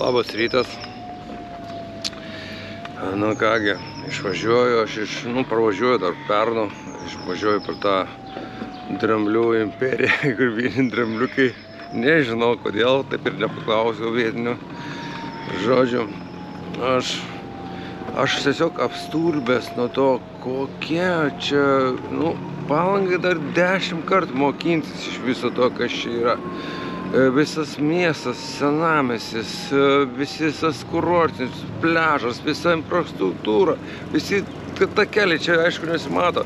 Labas rytas. Nu kągi, išvažiuoju, pravažiuoju dar Pernu, išvažiuoju per tą dramblių imperiją, kur vieni drambliukai, nežinau kodėl, taip ir nepaklausiau vietinių žodžių. Aš tiesiog apstulbęs nuo to, kokie čia, Palangai dar 10 kartų mokintis iš viso to, kas čia yra. Visas miestas, senamiestis, visas kurortinis, pliažas, visa infrastruktūra, visi takeliai čia aišku nesimato.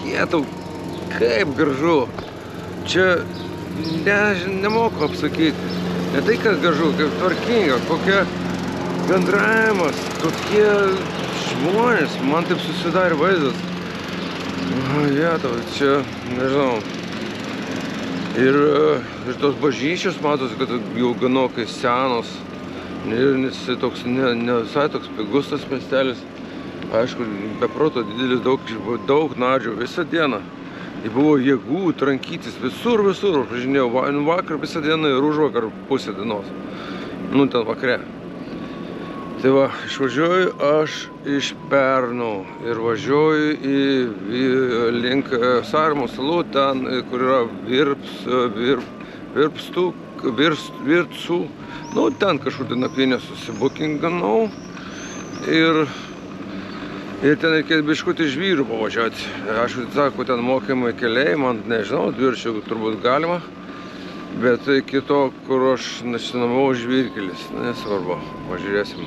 Jetau, kaip gražu. Čia nemoku apsakyti. Ne tai, kad gražu, kaip tvarkinga, kokia bendravimas, tokie žmonės, man taip susidarė vaizdas. Jetau, čia, nežinau. Ir tos bažnyčios matosi, kad jau ganokai senos. Ir jisai toks, ne visai toks pigus tas miestelis. Aišku, be proto didelis, daug nadžių visą dieną. Ir buvo jėgų trankytis visur, važinėjau. Vakar visą dieną ir užvakar pusę dienos. Ten vakare. Tai va, išvažiuoju aš iš Pernų ir važiuoju link Sarimo salų, ten, kur yra Virtsų. Ten kažkur nakvynę susibukinganau. Ir ten reikės biškutį žvyrų pavažiuoti. Aš sako, ten mokymai keliai, man nežinau, dviračių turbūt galima. Bet iki to, kur aš nusinuomavau žvyrkelis, nesvarbu, pažiūrėsim.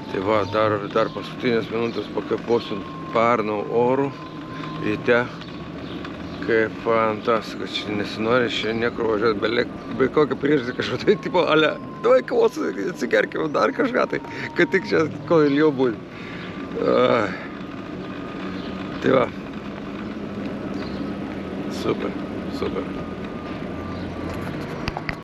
Tai va, dar paskutinės minutės pakvėpuosiu Pernų orų ryte. Kaip fantastika, čia nesinori, čia niekur važiuoti, be kokią priežastį kažko, tai tipo, davai kavos, atsigerkime dar kažką, tai kad tik čia ko ilgiau būti. Tai va, super.